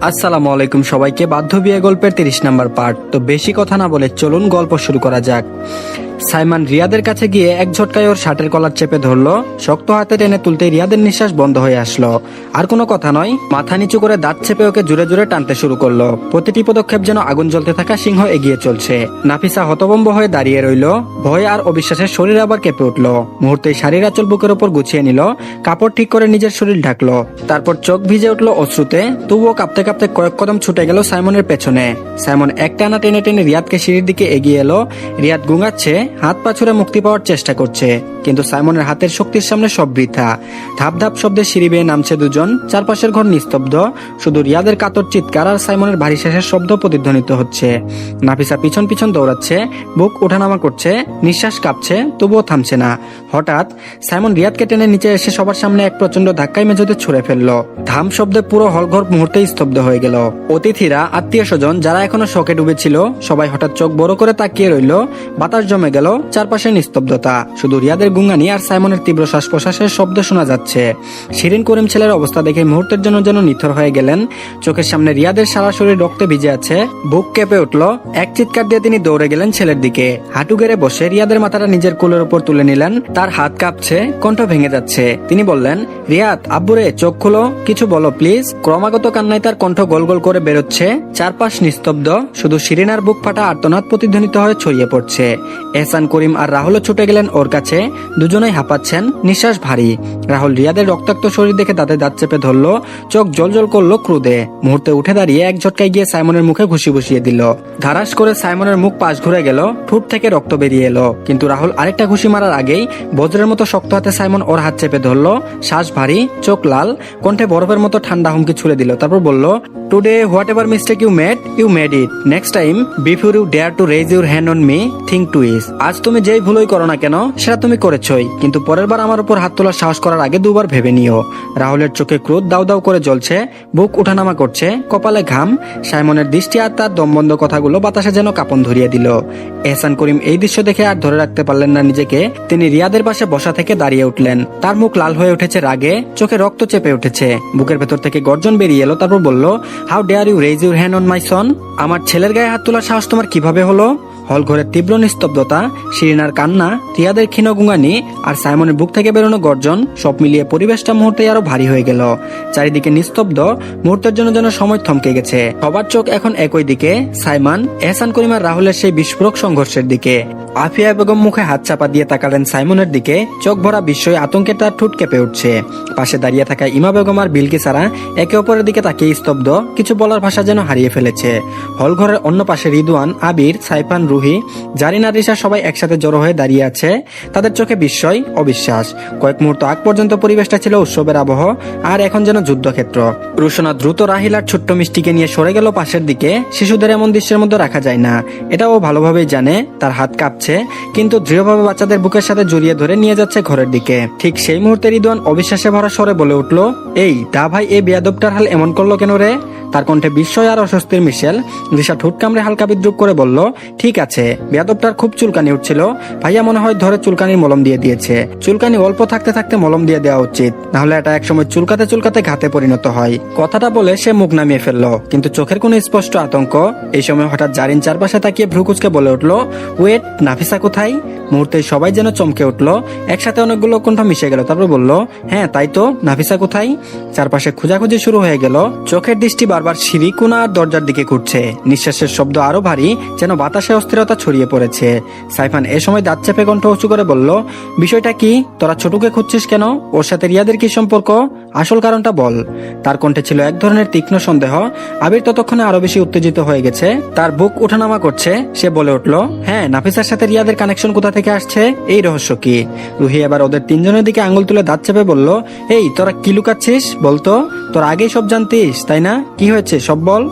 আসসালামু আলাইকুম সবাইকে। বাধ্য বিয়ে গল্পের 30 নম্বর পার্ট। তো বেশি কথা না বলে চলুন গল্প শুরু করা যাক। সাইমন রিয়াদের কাছে গিয়ে এক ঝটকায় ওর শার্টের কলার চেপে ধরলো। শক্ত হাতে টেনে তুলতে রিয়াদের নিঃশ্বাস বন্ধ হয়ে আসলো। আর কোনো কথা নয়, মাথা নিচু করে দাঁত চেপে ওকে জোরে জোরে টানতে শুরু করলো। প্রতিটি পদক্ষেপ যেন আগুন জ্বলতে থাকা সিংহ এগিয়ে চলছে। নাফিসা হতভম্ব হয়ে দাঁড়িয়ে রইল। ভয় আর অবিশ্বাসের শরীর আবার কেঁপে উঠলো। মুহূর্তে শাড়ির আঁচল বুকের ওপর গুছিয়ে নিল, কাপড় ঠিক করে নিজের শরীর ঢাকলো। তারপর চোখ ভিজে উঠলো অশ্রুতে। তবুও কাঁপতে কাঁপতে কয়েক কদম ছুটে গেল সাইমনের পেছনে। সাইমন এক টানা টেনে টেনে রিয়াদকে সিঁড়ির দিকে এগিয়ে এলো। রিয়াদ গুঙাচ্ছে, হাত পা ছুড়ে মুক্তি পাওয়ার চেষ্টা করছে, কিন্তু সাইমনের হাতের শক্তির সামনে সব বৃথা। ধাপ ধাপ শব্দে সিঁড়ি বেয়ে নামছে দুজন। চারপাশের ঘর নিস্তব্ধ, শুধু রিয়াদের কাতর চিৎকার আর সাইমনের ভারী শ্বাসের শব্দ প্রতিধ্বনিত হচ্ছে। নাফিসা পিছন পিছন দৌড়াচ্ছে, বুক ওঠানামা করছে, নিঃশ্বাস কাঁপছে, তবুও থামছে না। হঠাৎ সাইমন রিয়াদকে টেনে নিচে এসে সবার সামনে এক প্রচন্ড ধাক্কায় মেঝেতে ছুঁড়ে ফেললো। ধাম শব্দে পুরো হলঘর মুহূর্তেই স্তব্ধ হয়ে গেল। অতিথিরা, আত্মীয় স্বজন যারা এখনো শোকে ডুবেছিল, সবাই হঠাৎ চোখ বড় করে তাকিয়ে রইল। বাতাস জমে গেল, চারপাশে নিস্তব্ধতা, শুধু রিয়াদের গুঙ্গানি আর সাইমনের তীব্র শ্বাস প্রশ্বাসের শব্দ শোনা যাচ্ছে। শিরিন করিম ছেলের অবস্থা দেখে মুহূর্তের জন্য যেন নিথর হয়ে গেলেন। চোখের সামনে রিয়াদের সারা শরীর রক্তে ভিজে আছে, বুক কেঁপে উঠল। এক চিৎকার দিয়ে তিনি দৌড়ে গেলেন ছেলের দিকে। হাঁটু গেড়ে বসে রিয়াদের মাথাটা নিজের কোলের উপর তুলে নিলেন। তার হাত কাঁপছে, কণ্ঠ ভেঙে যাচ্ছে। তিনি বললেন, রিয়াদ আব্বুরে, চোখ খুলো, কিছু বলো প্লিজ। ক্রমাগত কান্নায় তার কণ্ঠ গোল গোল করে বেরোচ্ছে। চারপাশ নিস্তব্ধ, শুধু শিরিনার বুক ফাটা আর্তনাদ প্রতিধ্বনিত হয়ে ছড়িয়ে পড়ছে। এহসান করিম আর রাহুলও ছুটে গেলেন ওর কাছে। দুজনেই হাঁপাচ্ছেন, নিঃশ্বাস ভারী। রাহুল রিয়াদের রক্তাক্ত শরীর দেখে দাঁতে দাঁত চেপে ধরলো, চোখ জলজল করলো ক্রোধে। মুহূর্তে উঠে দাঁড়িয়ে এক ঝটকায় গিয়ে সাইমনের মুখে ঘুষি বসিয়ে দিল। ধারাস করে সাইমনের মুখ পাশ ঘুরে গেল, ঠোঁট থেকে রক্ত বেরিয়ে এলো। কিন্তু রাহুল আরেকটা ঘুষি মারার আগেই বজ্রের মতো শক্ত হাতে সাইমন ওর হাত চেপে ধরলো। শ্বাস ভারী, চোখ লাল, কণ্ঠে বরফের মতো ঠান্ডা হুমকি ছুড়ে দিল। তারপর বলল, today whatever mistake you made it. Next time before you dare to raise your hand on me, think twice. আজ তুমি যেই ভুলই করো না কেন, সেটা তুমি করেছই, কিন্তু পরের বার আমার উপর হাত তোলার সাহস করার আগে দুবার ভেবে নিও। রাহুলের চোখে ক্রোধ দাউ দাউ করে জ্বলছে, বুক উঠানামা করছে, কপালে ঘাম। সাইমনের দৃষ্টি আর তার দমবন্ধ কথাগুলো বাতাসে যেন কাঁপন ধরিয়ে দিল। এহসান করিম এই দৃশ্য দেখে আর ধরে রাখতে পারলেন না নিজেকে। তিনি রিয়াদের পাশে বসা থেকে দাঁড়িয়ে উঠলেন। তার মুখ লাল হয়ে উঠেছে রাগে, চোখে রক্ত চেপে উঠেছে, বুকের ভেতর থেকে গর্জন বেরিয়ে এলো। তারপর বলল, how dare you raise your hand on my son. আমার ছেলের গায়ে হাত তোলার সাহস তোমার কিভাবে হলো? হল ঘরের তীব্র নিস্তব্ধতা, শিরিনার কান্না, রিয়াদের ক্ষীণ গুঙানি আর সাইমনের বুক থেকে বেরোনো গর্জন, সব মিলিয়ে পরিবেশটা মুহূর্তে আরো ভারী হয়ে গেল। চারিদিকে নিস্তব্ধ, মুহূর্তের জন্য যেন সময় থমকে গেছে। সবার চোখ এখন একই দিকে, সাইমন, এহসান করিম আর রাহুলের সেই বিস্ফোরক সংঘর্ষের দিকে। আফিয়া বেগম মুখে হাত চাপা দিয়ে তাকালেন সাইমনের দিকে। চোখ ভরা বিস্ময়, আতঙ্কে তার ঠোঁট কেঁপে উঠছে। পাশে দাঁড়িয়ে থাকা ইমা বেগম আর বিলকিসারা একে অপরের দিকে তাকিয়ে স্তব্ধ, কিছু বলার ভাষা যেন হারিয়ে ফেলেছে। হল ঘরের অন্য পাশে রিদওয়ান, আবির, সাইফান, রুহি, জারিন আর রিশা সবাই একসাথে জড়ো হয়ে দাঁড়িয়ে আছে। তাদের চোখে বিস্ময়, অবিশ্বাস। কয়েক মুহূর্ত আগ পর্যন্ত পরিবেশটা ছিল উৎসবের আবহ, আর এখন যেন যুদ্ধক্ষেত্র। রুশনা দ্রুত রাহিল আর ছোট্ট মিষ্টিকে নিয়ে সরে গেল পাশের দিকে। শিশুদের এমন দৃশ্যের মধ্যে রাখা যায় না, এটা ও ভালোভাবেই জানে। তার হাত কাঁপছে, কিন্তু দৃঢ়ভাবে বাচ্চাদের বুকের সাথে জড়িয়ে ধরে নিয়ে যাচ্ছে ঘরের দিকে। ঠিক সেই মুহূর্তে রিদওয়ান অবিশ্বাসে ভরা স্বরে বলে উঠল, এই দা ভাই, এই বেয়াদবটার হাল এমন করলো কেন রে? তার কণ্ঠে বিস্ময় আর অস্বস্তির মিশেল। রিশা ঠোঁট কামড়ে হালকা বিদ্রুপ করে বলল, ঠিক আছে, বেয়াদবটার খুব চুলকানি উঠছিল, ভাইয়া মনে হয় ধরে চুলকানির মলম দিয়ে দিয়েছে। চুলকানি অল্প থাকতে থাকতে মলম দিয়ে দেওয়া উচিত, নাহলে এটা একসময় চুলকাতে চুলকাতে ঘাতে পরিণত হয়। কথাটা বলে সে মুখ নামিয়ে ফেললো, কিন্তু চোখের কোনো স্পষ্ট আতঙ্ক। এই সময় হঠাৎ জারিন চারপাশে তাকিয়ে ভ্রুকুচকে বলে উঠল, ওয়েট, নাফিসা কোথায়? মুহূর্তে সবাই যেন চমকে উঠলো, একসাথে অনেকগুলো কণ্ঠ মিশে গেল। তারপর বলল, হ্যাঁ তাই তো, নাফিসা কোথায়? চারপাশে খোঁজাখুঁজি শুরু হয়ে গেল। চোখের দৃষ্টি বারবার সিঁড়ি, কোণা আর দরজার দিকে ঘুরছে। নিঃশ্বাসের শব্দ আরো ভারী, যেন বাতাসে অস্থিরতা ছড়িয়ে পড়েছে। সাইফান এ সময় দাঁত চেপে কণ্ঠ উঁচু করে বলল, বিষয়টা কি? তোরা ছোটুকে খুঁজছিস কেন? ওর সাথে রিয়াদের কি সম্পর্ক? আসল কারণটা বল। তার কণ্ঠে ছিল এক ধরনের তীক্ষ্ণ সন্দেহ। আবির ততক্ষণে আরো বেশি উত্তেজিত হয়ে গেছে, তার বুক ওঠানামা করছে। সে বলে উঠল, হ্যাঁ, নাফিসার সাথে রিয়াদের কানেকশন কোথা থেকে আসছে? এই রহস্য কি? রুহি এবার ওদের তিনজনের দিকে আঙুল তুলে দাঁত চেপে বলল, এই তোরা কি লুকাচ্ছিস? বলতো, তোরা আগেই সব জানতিস তাই না? কি হয়েছে সব বল।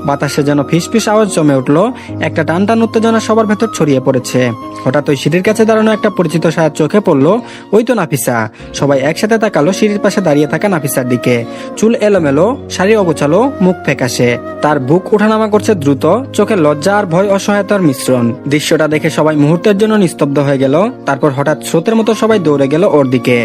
বাতাসে যেন ফিসফিস আওয়াজ জমে উঠলো। একটা টান টান উত্তেজনা সবার ভেতর ছড়িয়ে পড়েছে। হঠাৎ ওই সিঁড়ির কাছে দাঁড়ানো একটা পরিচিত ছায়া চোখে পড়লো। ওই তো নাফিসা। সবাই একসাথে তাকালো সিঁড়ির পাশে দাঁড়িয়ে থাকা নাফিসার দিকে। চুল এলোমেলো, শাড়ি অগোছালো, মুখ ফ্যাকাশে, তার বুক ওঠানামা করছে দ্রুত, চোখে লজ্জা আর ভয় অসহায়তার মিশ্রণ। দৃশ্যটা দেখে সবাই মুহূর্তের জন্য নিস্তব্ধ হয়ে গেল। তারপর হঠাৎ স্রোতের মতো সবাই দৌড়ে গেল ওর দিকে।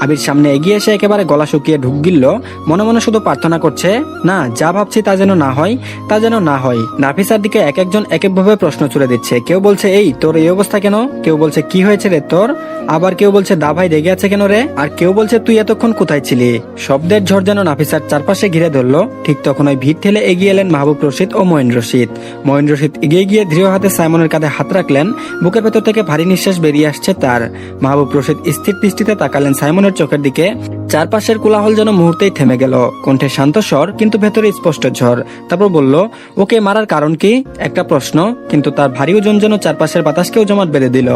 আবির সামনে এগিয়ে এসে একেবারে গলা শুকিয়ে ঢুক গিলল। মনে মনে শুধু প্রার্থনা করছে, না যা ভাবছি তা যেন না হয়, তা যেন না হয়। নাফিসার দিকে এক একজন এক একভাবে প্রশ্ন ছুড়ে দিচ্ছে। কেউ বলছে, এই তোর এই অবস্থা কেন? কেউ বলছে, কি হয়েছে রে তোর? আবার কেউ বলছে, দা ভাই রেগে আছে কেন রে? আর কেউ বলছে, তুই এতক্ষণ কোথায় ছিলি? শব্দের ঝড় যেন নাফিসার চারপাশে ঘিরে ধরলো। ঠিক তখন ওই ভিড় ঠেলে এগিয়ে এলেন মাহবুব রশিদ ও মঈন রশিদ। মঈন রশিদ এগিয়ে গিয়ে দৃঢ় হাতে সাইমনের কাঁধে হাত রাখলেন। বুকের ভেতর থেকে ভারী নিঃশ্বাস বেরিয়ে আসছে তার। মাহবুব রশিদ স্থির দৃষ্টিতে তাকালেন সাইমনের চোখের দিকে। চারপাশের কোলাহল যেন মুহূর্তেই থেমে গেল। কণ্ঠে শান্ত স্বর, কিন্তু ভেতরে স্পষ্ট ঝড়। তারপর বলল, ওকে মারার কারণ কি? একটা প্রশ্ন, কিন্তু তার ভারী ওজন যেন চারপাশের বাতাসকেও জমাট বেঁধে দিল।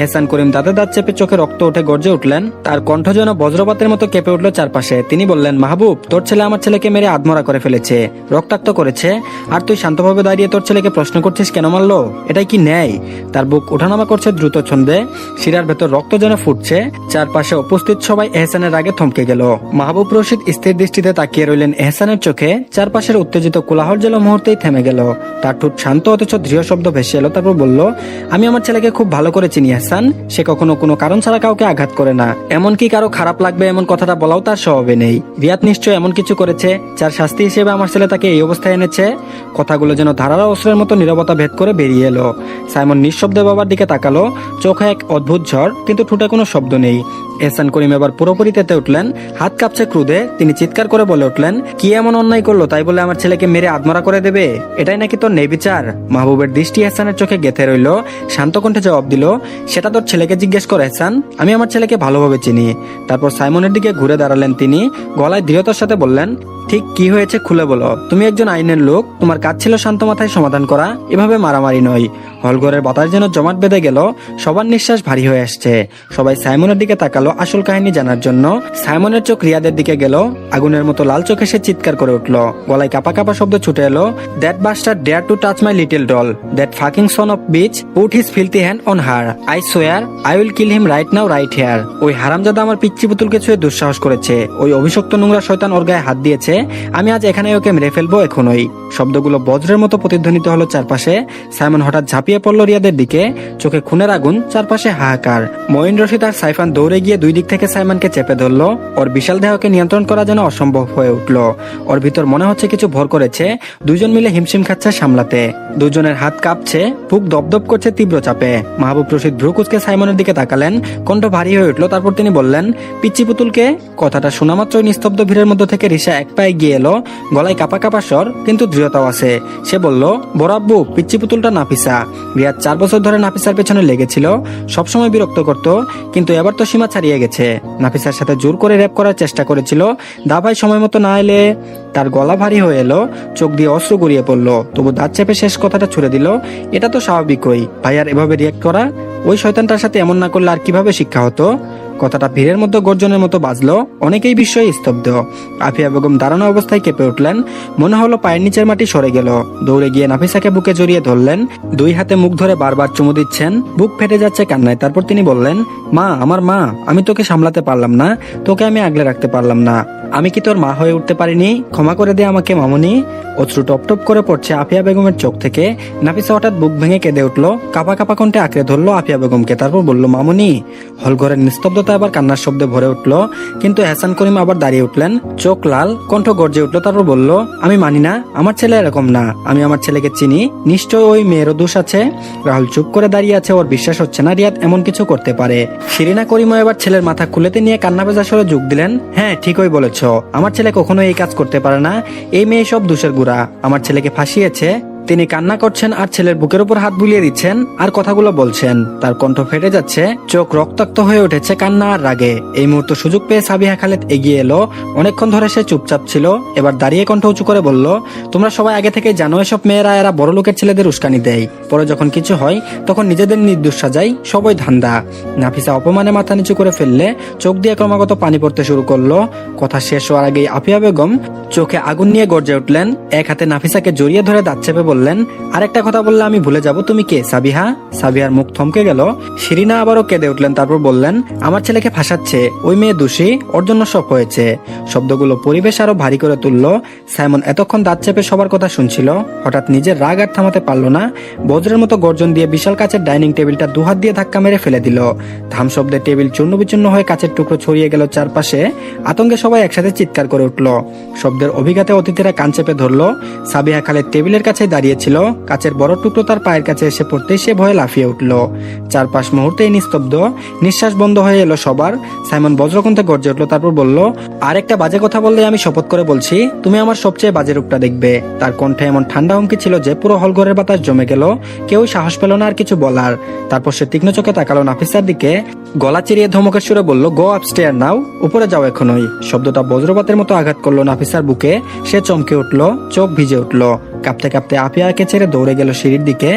এহসান করিম দাঁতে দাঁত চেপে চোখে রক্ত উঠে গর্জে উঠলেন। তার কণ্ঠ যেন বজ্রপাতের মতো কেঁপে উঠল চারপাশে। তিনি বললেন, মাহবুব, তোর ছেলে আমার ছেলেকে মেরে আধমরা করে ফেলেছে, রক্তাক্ত করেছে, আর তুই শান্তভাবে দাঁড়িয়ে তোর ছেলেকে প্রশ্ন করছিস কেন মারলো? এটাই কি ন্যায়? তার বুক ওঠানামা করছে দ্রুত ছন্দে, শিরার ভেতর রক্ত যেন ফুটছে। চারপাশে উপস্থিত সবাই এহসানের আগে থমকে গেল। মাহবুব রশিদ স্থির দৃষ্টিতে তাকিয়ে রইলেন এহসানের চোখে। চারপাশের উত্তেজিত কোলাহল যেন মুহূর্তেই থেমে গেল। তার ঠোঁট শান্ত অথচ দৃঢ় শব্দ ভেসে এলো। তারপর বলল, আমি আমার ছেলেকে খুব ভালো করে চিনি এহসান। সে কখনো কোনো কারণ ছাড়া কাউকে আঘাত করে না, এমনকি কারো খারাপ লাগবে এমন কথাটা বলাও তার স্বভাবে নেই। রিয়াদ নিশ্চয় এমন কিছু করেছে যার শাস্তি হিসেবে আমার ছেলে তাকে এই অবস্থায় এনেছে। কথাগুলো যেন ধারালো অস্ত্রের মতো নীরবতা ভেদ করে বেরিয়ে এলো। সাইমন নিঃশব্দে বাবার দিকে তাকালো। চোখে এক অদ্ভুত ঝড়, কিন্তু ঠোঁটে কোনো শব্দ নেই। এহসান করিম এবার পুরোপুরি তেতে উঠলেন। হাত কাঁপছে ক্রোধে। তিনি চিৎকার করে বলে উঠলেন, কি এমন অন্যায় করলো তাই বলে আমার ছেলেকে মেরে আধমরা করে দেবে? এটাই নাকি তোর নেই বিচার? মাহবুবের দৃষ্টি এহসানের চোখে গেঁথে রইল। শান্ত কণ্ঠে জবাব দিল, সেটা তোর ছেলেকে জিজ্ঞেস করে এহসান, আমি আমার ছেলেকে ভালোভাবে চিনি। তারপর সাইমনের দিকে ঘুরে দাঁড়ালেন তিনি। গলায় দৃঢ়তার সাথে বললেন, ঠিক কি হয়েছে খুলে বলো। তুমি একজন আইনের লোক, তোমার কাজ ছিল শান্ত মাথায় সমাধান করা, এভাবে মারামারি নয়। হলঘরের বাতাস যেন জমাট বেঁধে গেল। সবার নিঃশ্বাস ভারী হয়ে আসছে। সবাই সাইমনের দিকে তাকালো আসল কাহিনী জানার জন্য। সাইমনের চোখ রিয়াদের দিকে গেল। আগুনের মতো লাল চোখে সে চিৎকার করে উঠল। গলায় কাপা কাপা শব্দ ছুটে এলো, that bastard dare to touch my little doll, that fucking son of bitch put his filthy hand on her, I swear I will kill him right now right here. ওই হারামজাদা আমার পিচ্চি পুতুলকে ছুঁয়ে দুঃসাহস করেছে। ওই অভিশপ্ত নোংরা শয়তান ওর গায়ে হাত দিয়েছে। আমি আজ এখানে ওকে মেরে ফেলবো এখনই। শব্দগুলো বজ্রের মতো প্রতিধ্বনিত হলো চারপাশে। সাইমন হঠাৎ ঝাঁপিয়ে পড়ল রিয়াদের দিকে। চোখে খুনের আগুন, চারপাশে হাহাকার। মঈন রশিদ আর সাইফান দৌড়ে গিয়ে দুই দিক থেকে সাইমনকে চেপে ধরলো। ওর বিশাল দেহকে নিয়ন্ত্রণ করা যেন অসম্ভব হয়ে উঠল। ওর ভিতর মনে হচ্ছে কিছু ভর করেছে। দুজন মিলে হিমশিম খাচ্ছে সামলাতে। দুজনের হাত কাঁপছে, বুক দপদপ করছে তীব্র চাপে। মাহবুব রশিদ ভ্রু কুঁচকে সাইমনের দিকে তাকালেন। কণ্ঠ ভারী হয়ে উঠল। তারপর তিনি বললেন, পিচ্চি পুতুলকে? কথাটা শোনা মাত্রই নিস্তব্ধ ভিড়ের মধ্যে থেকে রিসা এক পায়ে গিয়ে এলো। গলায় কাপা কাপা স্বর, কিন্তু দৃঢ়তাও আছে। সে বলল, বড় আব্বু, পিচ্চি পুতুলটা নাফিসা। রিয়াদ 4 বছর ধরে নাফিসার পেছনে লেগেছিল, সবসময় বিরক্ত করত, কিন্তু এবার তো সীমা ছাড়িয়ে গেছে। নাফিসার সাথে জোর করে রেপ করার চেষ্টা করেছিল। দা ভাই সময় মতো না এলে। তার গলা ভারী হয়ে এলো, চোখ দিয়ে অশ্রু গড়িয়ে পড়লো। তবু দাঁত চেপে শেষ কথাটা ছুড়ে দিল, এটা তো স্বাভাবিকই। ভাইয়ার এভাবে রিয়েক্ট করা, ওই শয়তানটার সাথে এমন না করলে আর কিভাবে শিক্ষা হতো? কথাটা ভিড়ের মধ্যে গর্জনের মতো বাজলো। অনেকেই বিস্ময়ে স্তব্ধ। আফিয়া বেগম দাঁড়ানো অবস্থায় কেঁপে উঠলেন। মনে হলো পায়ের নিচের মাটি সরে গেল। দৌড়ে গিয়ে নাফিসাকে বুকে জড়িয়ে ধরলেন। দুই হাতে মুখ ধরে বারবার চুমু দিচ্ছেন। বুক ফেটে যাচ্ছে কান্নায়। তারপর তিনি বললেন, মা, আমার মা, আমি তোকে সামলাতে পারলাম না, তোকে আমি আগলে রাখতে পারলাম না। আমি কি তোর মা হয়ে উঠতে পারিনি? ক্ষমা করে দে আমাকে মামুনি। অশ্রু টপ টপ করে পড়ছে আফিয়া বেগমের চোখ থেকে। নাফিসা হঠাৎ বুক ভেঙে কেঁদে উঠলো। কাপা কাপা কণ্ঠে আঁকড়ে ধরলো আফিয়া বেগমকে। তারপর বলল, মামুনি। হলঘরের নিস্তব্ধতা আবার কান্নার শব্দে ভরে উঠলো। কিন্তু এহসান করিম আবার দাঁড়িয়ে উঠলেন, চোখ লাল, কণ্ঠ গর্জে উঠলো। তারপর বলল, আমি মানি না, আমার ছেলে এরকম না। আমি আমার ছেলেকে চিনি, নিশ্চয় ওই মেয়েরও দোষ আছে। রাহুল চুপ করে দাঁড়িয়ে আছে। ওর বিশ্বাস হচ্ছে না রিয়াদ এমন কিছু করতে পারে। শিরিনা করিমও এবার ছেলের মাথা খুলেতে নিয়ে কান্না ভেজা স্বরে যোগ দিলেন, হ্যাঁ ঠিকই বলেছ, আমার ছেলে কখনো এই কাজ করতে পারে না। এই মেয়ে সব দোষের গুড়া। আমার ছেলেকে ফাঁসিয়েছে, তিনি কান্না করছেন আর ছেলের বুকের উপর হাত বুলিয়ে দিচ্ছেন আর কথাগুলো বলছেন। তার কণ্ঠ ফেটে যাচ্ছে, চোখ রক্তাক্ত হয়ে উঠেছে কান্না আর রাগে। এই মুহূর্তে সুযোগ পেয়ে সাবিহা খালেদ এগিয়ে এলো। অনেকক্ষণ ধরে সে চুপচাপ ছিল, এবার দাঁড়িয়ে কণ্ঠ উঁচু করে বলল, তোমরা সবাই আগে থেকেই জানো এসব মেয়েরা এরা বড় লোকের ছেলেদের উস্কানি দেয়, পরে যখন কিছু হয় তখন নিজেদের নির্দোষ সাজাই, সবই ধান্দা। নাফিসা অপমানে মাথা নিচু করে ফেললে চোখ দিয়ে ক্রমাগত পানি পড়তে শুরু করলো। কথা শেষ হওয়ার আগেই আফিয়া বেগম চোখে আগুন নিয়ে গর্জে উঠলেন। এক হাতে নাফিসাকে জড়িয়ে ধরে দাঁত চেপে বললেন, আরেকটা কথা বললে আমি ভুলে যাব তুমি কে সাবিহা। সাবিহার মুখ থমকে গেল। শিরিনা আবারও কেঁদে উঠলেন, তারপর বললেন, আমার ছেলেকে ফাঁসাচ্ছে, ওই মেয়ে দোষী, ওর জন্য সব হয়েছে। শব্দগুলো পরিবেশ আরো ভারী করে তুলল। সাইমন এতক্ষণ দাঁত চেপে সবার কথা শুনছিল, হঠাৎ নিজের রাগ আর থামাতে পারল না। বজ্রের মতো গর্জন দিয়ে বিশাল কাচের ডাইনিং টেবিলটা দুহাত দিয়ে ধাক্কা মেরে ফেলে দিল। ধাম শব্দে টেবিল চূর্ণ বিচূর্ণ হয়ে কাচের টুকরো ছড়িয়ে গেল চারপাশে। আতঙ্কে সবাই একসাথে চিৎকার করে উঠল। শব্দের অভিঘাতে অতিথিরা কান চেপে ধরল। সাবিহা খালেদ টেবিলের কাছে দাঁড়িয়েছিল, কাচের বড় টুকরো তার পায়ের কাছে এসে পড়তেই সে ভয়ে লাফিয়ে উঠল। চারপাশ মুহূর্তেই নিস্তব্ধ, নিঃশ্বাস বন্ধ হয়ে এলো সবার। সাইমন বজ্রকণ্ঠে গর্জে উঠল, তারপর বলল, আরেকটা বাজে কথা বললে আমি শপথ করে বলছি তুমি আমার সবচেয়ে বাজে রূপটা দেখবে। তার কণ্ঠে এমন ঠান্ডা হুমকি ছিল যে পুরো হলঘরের বাতাস জমে গেল। কেউ সাহস পেল না আর কিছু বলার। তারপর সে তীক্ষ্ণ চোখে তাকালো নাফিসার দিকে, গলা চিরিয়ে ধমকের সুরে বলল, গো আপস্টেয়ার নাও, উপরে যাও এখনই। শব্দটা বজ্রপাতের মতো আঘাত করলো নাফিসার বুকে। সে চমকে উঠল, চোখ ভিজে উঠল। কাঁপতে কাঁপতে আফিয়াকে ছেড়ে দৌড়ে গেল সিঁড়ির দিকে।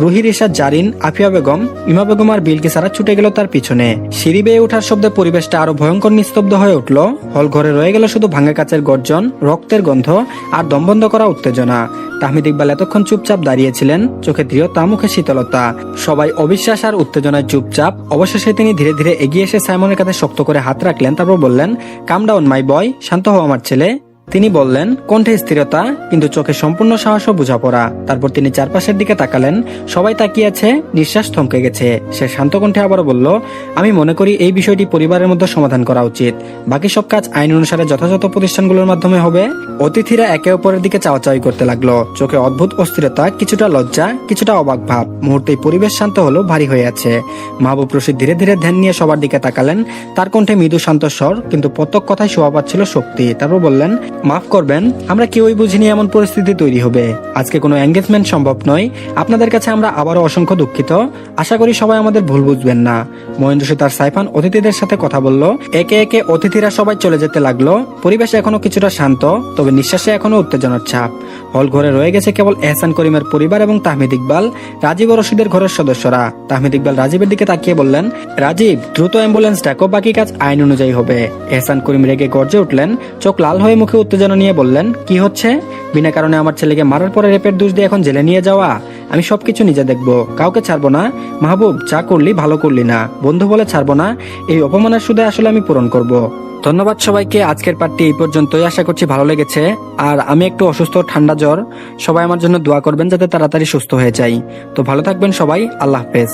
রুহি, রিশাদ, জারিন, আফিয়া বেগম, ইমা বেগম আর বিলকিসারা ছুটে গেল তার পিছনে। সিঁড়ি বেয়ে ওঠার শব্দে পরিবেশটা আরো ভয়ঙ্কর নিস্তব্ধ হয়ে উঠল। হল ঘরে রয়ে গেল শুধু ভাঙা কাচের গর্জন, রক্তের গন্ধ আর দমবন্ধ করা উত্তেজনা। তাহমিদ ইকবাল এতক্ষণ চুপচাপ দাঁড়িয়েছিলেন, চোখে দৃঢ়তা, মুখে শীতলতা। সবাই অবিশ্বাস আর উত্তেজনায় চুপচাপ। অবশেষে তিনি ধীরে ধীরে এগিয়ে এসে সাইমনের কাছে শক্ত করে হাত রাখলেন, তারপর বললেন, কাম ডাউন মাই বয়, শান্ত হও আমার ছেলে। তিনি বললেন, কণ্ঠে স্থিরতা কিন্তু চোখে সম্পূর্ণ সাহস ও বোঝাপড়া। তারপর তিনি চারপাশের দিকে তাকালেন। সবাই তাকিয়ে আছে, নিঃশ্বাস থমকে গেছে। সে শান্ত কণ্ঠে আবারও বলল, আমি মনে করি এই বিষয়টি পরিবারের মধ্যে সমাধান করা উচিত। বাকি সব কাজ আইন অনুসারে যথাযথ প্রতিষ্ঠানগুলোর মাধ্যমে হবে। অতিথিরা একে অপরের দিকে চাওয়াচাওয়ি করতে লাগলো। চোখে অদ্ভুত অস্থিরতা, কিছুটা লজ্জা, কিছুটা অবাক ভাব। মুহূর্তেই পরিবেশ শান্ত হলো, ভারী হয়ে আছে। মাহবুব রশিদ ধীরে ধীরে ধ্যান নিয়ে সবার দিকে তাকালেন। তার কণ্ঠে মৃদু শান্ত স্বর, কিন্তু প্রত্যেক কথায় শোভা পাচ্ছিল শক্তি। তারপর বললেন, মাফ করবেন, আমরা কেউই বুঝিনি এমন পরিস্থিতি তৈরি হবে। আজকে কোনো এঙ্গেজমেন্ট সম্ভব নয়। আপনাদের কাছে আমরা আবারও অসংখ্য দুঃখিত। আশা করি সবাই আমাদের ভুল বুঝবেন না। মহেন্দ্র সিং তার সাইফান অতিথিদের সাথে কথা বলল। একে একে অতিথিরা সবাই চলে যেতে লাগলো। পরিবেশ এখনো কিছুটা শান্ত, তবে নিঃশ্বাসে এখনো উত্তেজনার ছাপ। হল ঘরে রয়ে গেছে কেবল এহসান করিমের পরিবার এবং তাহমিদ ইকবাল, রাজীব ও রশিদের ঘরের সদস্যরা। তাহমিদ ইকবাল রাজীবের দিকে তাকিয়ে বললেন, রাজীব, দ্রুত অ্যাম্বুলেন্স ডাকো, বাকি কাজ আইন অনুযায়ী হবে। এহসান করিম রেগে গর্জে উঠলেন, চোখ লাল হয়ে মুখে উত্তেজনা নিয়ে বললেন, কি হচ্ছে? বিনা কারণে আমার ছেলেকে মারার পরে রেপের দোষ দিয়ে এখন জেলে নিয়ে যাওয়া? আমি সবকিছু নিজে দেখবো, কাউকে ছাড়বো না। মাহবুব, যা করলি ভালো করলি না, বন্ধু বলে ছাড়বো না। এই অপমানের সুদে আসলে আমি পূরণ করব। ধন্যবাদ সবাইকে। আজকের পার্টটি এই পর্যন্তই। আশা করছি ভালো লেগেছে। আর আমি একটু অসুস্থ, ঠান্ডা জ্বর। সবাই আমার জন্য দোয়া করবেন যাতে তাড়াতাড়ি সুস্থ হয়ে যাই। তো ভালো থাকবেন সবাই। আল্লাহ হাফেজ।